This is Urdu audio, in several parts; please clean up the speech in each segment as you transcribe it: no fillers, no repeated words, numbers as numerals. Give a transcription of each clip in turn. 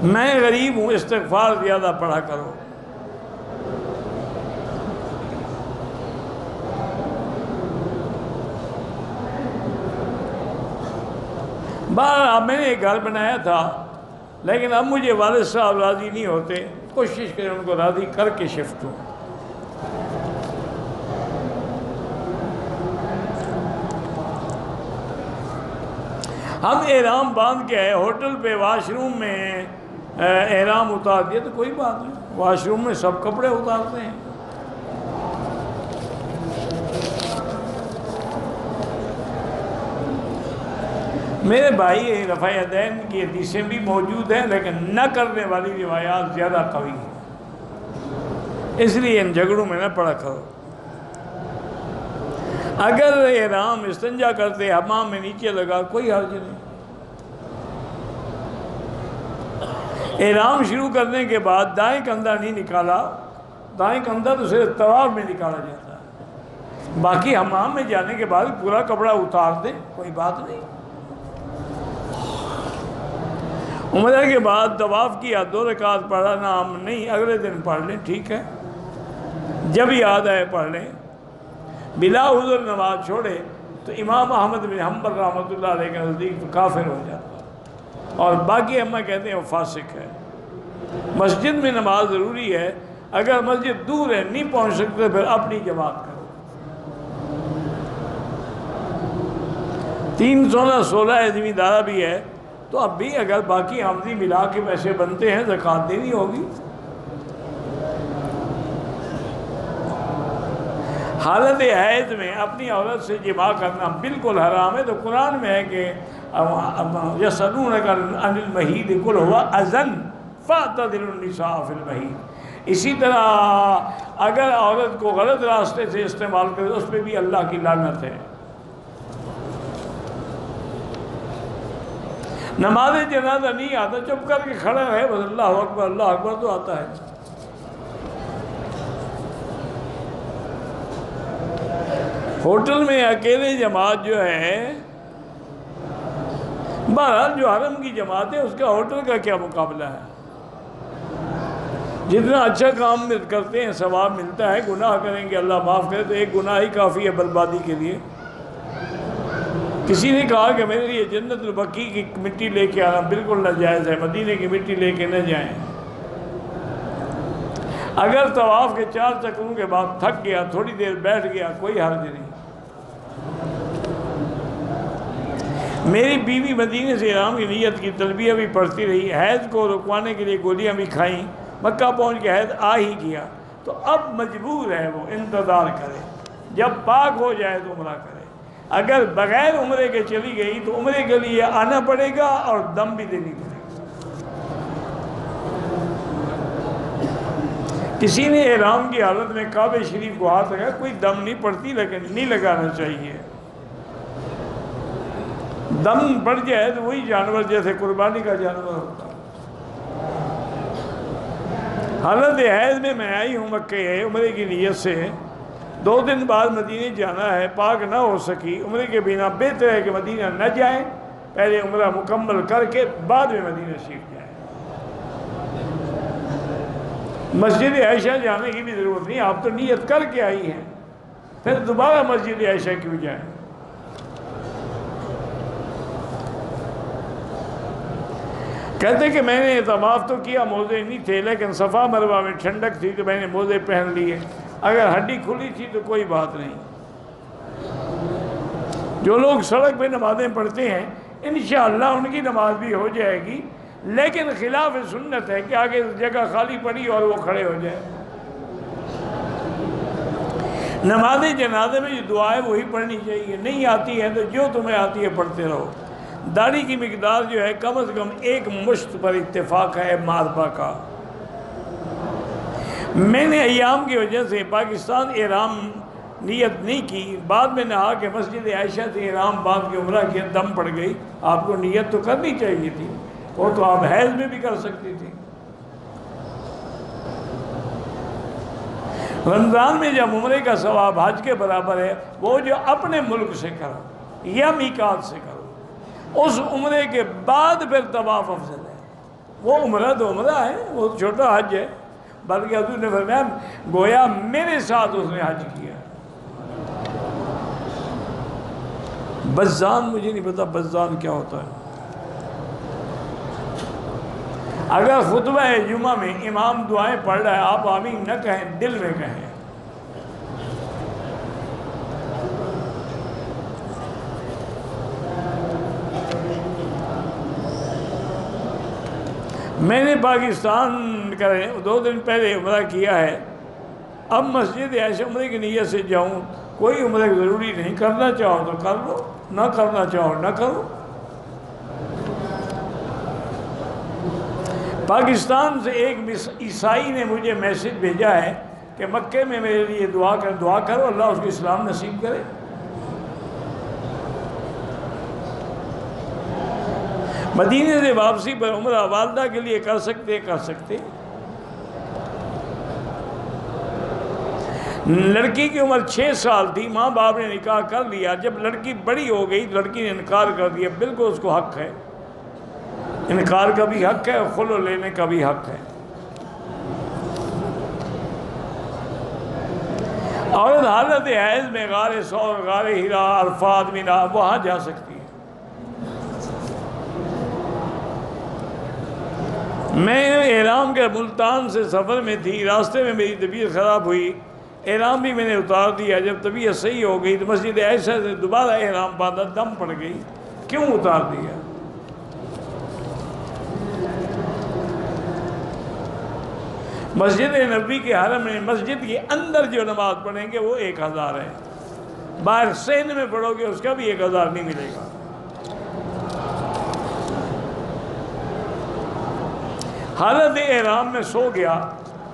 میں غریب ہوں، استغفار زیادہ پڑھا کرو۔ بہرحال میں نے ایک گھر بنایا تھا، لیکن اب مجھے والد صاحب راضی نہیں ہوتے، کوشش کریں ان کو راضی کر کے شفٹ ہوں۔ ہم احرام باندھ کے آئے، ہوٹل پہ واش روم میں احرام اتار دیا تو کوئی بات نہیں، واش روم میں سب کپڑے اتارتے ہیں۔ میرے بھائی رفع یدین کی حدیثیں بھی موجود ہیں، لیکن نہ کرنے والی روایات زیادہ قوی ہیں، اس لیے ان جھگڑوں میں نہ پڑا کرو۔ اگر احرام استنجا کرتے حمام میں نیچے لگا کوئی حرج نہیں۔ احرام شروع کرنے کے بعد دائیں کندھا نہیں نکالا، دائیں کندھا تو صرف طواف میں نکالا جاتا ہے، باقی حمام میں جانے کے بعد پورا کپڑا اتار دیں کوئی بات نہیں۔ عمرہ کے بعد طواف کیا، 2 رکعت پڑھا، نام نہیں اگلے دن پڑھ لیں، ٹھیک ہے، جب یاد آئے پڑھ لیں۔ بلا عذر نماز چھوڑے تو امام احمد بن حنبل رحمۃ اللہ علیہ کے نزدیک تو کافر ہو جاتا، اور باقی امہ کہتے ہیں وہ فاسق ہے۔ مسجد میں نماز ضروری ہے، اگر مسجد دور ہے نہیں پہنچ سکتے پھر اپنی جماعت کرو۔ 316 زمیندارہ بھی ہے تو اب بھی اگر باقی آمدنی ملا کے پیسے بنتے ہیں زکوٰۃ دینی ہوگی۔ حالت حیض میں اپنی عورت سے جماع کرنا بالکل حرام ہے، تو قرآن میں ہے کہ یسألونک عن المحیض قل هو اذی فاعتزلوا النساء فی المحیض۔ اسی طرح اگر عورت کو غلط راستے سے استعمال کرے اس پہ بھی اللہ کی لعنت ہے۔ نماز جنازہ نہیں آتا چپ کر کے کھڑا ہے، بس اللہ اکبر تو آتا ہے۔ ہوٹل میں اکیلے جماعت جو ہے، بہرحال جو حرم کی جماعت ہے اس کا ہوٹل کا کیا مقابلہ ہے؟ جتنا اچھا کام کرتے ہیں ثواب ملتا ہے، گناہ کریں گے اللہ معاف کرے تو ایک گناہ ہی کافی ہے بربادی کے لیے۔ کسی نے کہا کہ میرے لیے جنت البقیع کی مٹی لے کے آنا بالکل ناجائز ہے، مدینے کی مٹی لے کے نہ جائیں۔ اگر طواف کے 4 چکروں کے بعد تھک گیا، تھوڑی دیر بیٹھ گیا، کوئی حرج نہیں۔ میری بیوی مدینے سے احرام کی نیت کی تلبیہ بھی پڑھتی رہی، حیض کو رکوانے کے لیے گولیاں بھی کھائیں، مکہ پہنچ کے حیض آ ہی گیا تو اب مجبور ہے وہ انتظار کرے، جب پاک ہو جائے تو عمرہ کرے۔ اگر بغیر عمرے کے چلی گئی تو عمرے کے لیے آنا پڑے گا اور دم بھی دینی پڑے گی۔ کسی نے احرام کی حالت میں کعبہ شریف کو ہاتھ لگایا، کوئی دم نہیں پڑتی لیکن نہیں لگانا چاہیے۔ دم پڑ جائے تو وہی جانور جیسے قربانی کا جانور ہوتا ہے۔ حالت حیض میں آئی ہوں مکہ عمرے کی نیت سے، 2 دن بعد مدینے جانا ہے، پاک نہ ہو سکی، عمرے کے بنا بہتر ہے کہ مدینہ نہ جائیں، پہلے عمرہ مکمل کر کے بعد میں مدینہ شریف جائیں۔ مسجد عائشہ جانے کی بھی ضرورت نہیں، آپ تو نیت کر کے آئی ہیں، پھر دوبارہ مسجد عائشہ کیوں جائیں؟ کہتے کہ میں نے طواف تو کیا، موزے نہیں تھے، لیکن صفا مروہ میں ٹھنڈک تھی تو میں نے موزے پہن لیے، اگر ہڈی کھلی تھی تو کوئی بات نہیں۔ جو لوگ سڑک پہ نمازیں پڑھتے ہیں انشاءاللہ ان کی نماز بھی ہو جائے گی، لیکن خلاف سنت ہے کہ آگے جگہ خالی پڑی اور وہ کھڑے ہو جائے۔ نماز جنازے میں جو دعائیں وہی پڑھنی چاہیے، نہیں آتی ہے تو جو تمہیں آتی ہے پڑھتے رہو۔ داڑھی کی مقدار جو ہے کم از کم 1 مشت پر اتفاق ہے ماربا کا۔ میں نے ایام کی وجہ سے پاکستان احرام نیت نہیں کی، بعد میں نہا کہ مسجد عائشہ سے احرام باندھ کے عمرہ کیا، دم پڑ گئی۔ آپ کو نیت تو کرنی چاہیے تھی، وہ تو آپ حیض میں بھی کر سکتی تھی۔ رمضان میں جب عمرے کا ثواب حج کے برابر ہے، وہ جو اپنے ملک سے کرو یا میقات سے کرو، اس عمرے کے بعد پھر طواف افضل ہے۔ وہ عمرہ تو عمرہ ہے، وہ چھوٹا حج ہے، بلکہ حضور نے فرمایا گویا میرے ساتھ اس نے حج کیا۔ بزان، مجھے نہیں پتا بزان کیا ہوتا ہے۔ اگر خطبہ جمعہ میں امام دعائیں پڑھ رہا ہے، آپ آمین نہ کہیں، دل میں کہیں۔ میں نے پاکستان کا 2 دن پہلے عمرہ کیا ہے، اب مسجد عائشہ عمرے کی نیت سے جاؤں، کوئی عمرہ ضروری نہیں، کرنا چاہو تو کر لو، نہ کرنا چاہو نہ کرو۔ پاکستان سے ایک عیسائی نے مجھے میسج بھیجا ہے کہ مکے میں میرے لیے دعا کرو، اللہ اس کو اسلام نصیب کرے۔ مدینے سے واپسی پر عمرہ والدہ کے لیے کر سکتے۔ لڑکی کی عمر 6 سال تھی، ماں باپ نے نکاح کر لیا، جب لڑکی بڑی ہو گئی لڑکی نے انکار کر دیا، بالکل اس کو حق ہے، انکار کا بھی حق ہے اور خلع لینے کا بھی حق ہے۔ عورت حالت حیض میں غار ثور، غار ہرا، عرفات، مینا وہاں جا سکتی ہے۔ میں احرام کے ملتان سے سفر میں تھی، راستے میں میری طبیعت خراب ہوئی، احرام بھی میں نے اتار دیا، جب طبیعت صحیح ہو گئی تو مسجد عائشہ سے دوبارہ احرام باندھا، دم پڑ گئی، کیوں اتار دیا؟ مسجد نبوی کے حرم میں مسجد کے اندر جو نماز پڑھیں گے وہ 1000 ہے، باہر صحن میں پڑھو گے اس کا بھی 1000 نہیں ملے گا۔ حالت احرام میں سو گیا،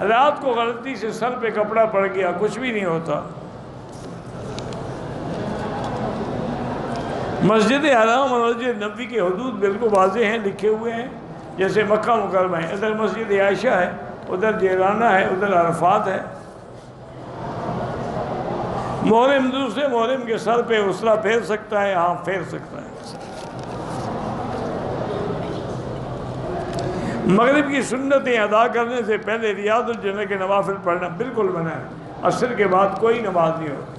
رات کو غلطی سے سر پہ کپڑا پڑ گیا، کچھ بھی نہیں ہوتا۔ مسجد حرام اور مسجد نبوی کے حدود بالکل واضح ہیں، لکھے ہوئے ہیں، جیسے مکہ مکرمہ ہے، ادھر مسجد عائشہ ہے، ادھر جیرانہ ہے، ادھر عرفات ہے۔ محرم دوسرے محرم کے سر پہ اسرا پھیر سکتا ہے، ہاں پھیر سکتا ہے۔ مغرب کی سنتیں ادا کرنے سے پہلے ریاض الجنہ کے نوافل پڑھنا بالکل منع ہے، عصر کے بعد کوئی نماز نہیں ہوتی۔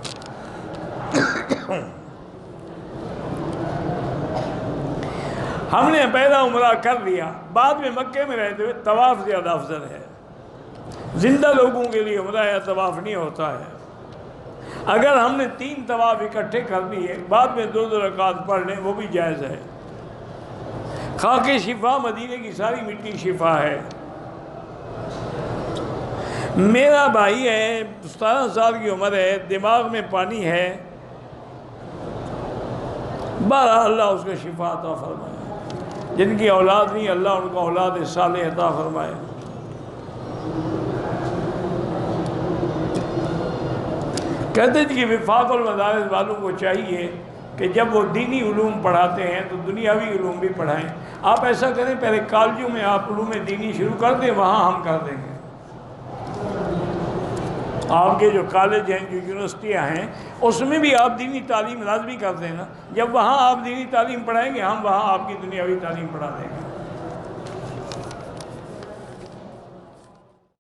ہم نے پہلا عمرہ کر لیا، بعد میں مکے میں رہتے ہوئے طواف زیادہ افضل ہے۔ زندہ لوگوں کے لیے عمرہ یا طواف نہیں ہوتا ہے۔ اگر ہم نے 3 طواف اکٹھے کر لیے، بعد میں 2 رکعات پڑھ لیں، وہ بھی جائز ہے۔ خاک شفا، مدینے کی ساری مٹی شفا ہے۔ میرا بھائی ہے، 17 سال کی عمر ہے، دماغ میں پانی ہے، بہرحال اللہ اس کو شفا عطا فرمائے۔ جن کی اولاد نہیں، اللہ ان کو اولاد صالح عطا فرمائے۔ کہتے ہیں کہ وفاق المدارس والوں کو چاہیے کہ جب وہ دینی علوم پڑھاتے ہیں تو دنیاوی علوم بھی پڑھائیں۔ آپ ایسا کریں، پہلے کالجوں میں آپ علوم دینی شروع کر دیں، وہاں ہم کر دیں گے۔ آپ کے جو کالج ہیں، جو یونیورسٹیاں ہیں، اس میں بھی آپ دینی تعلیم لازمی کر دیں نا۔ جب وہاں آپ دینی تعلیم پڑھائیں گے، ہم وہاں آپ کی دنیاوی تعلیم پڑھا دیں گے۔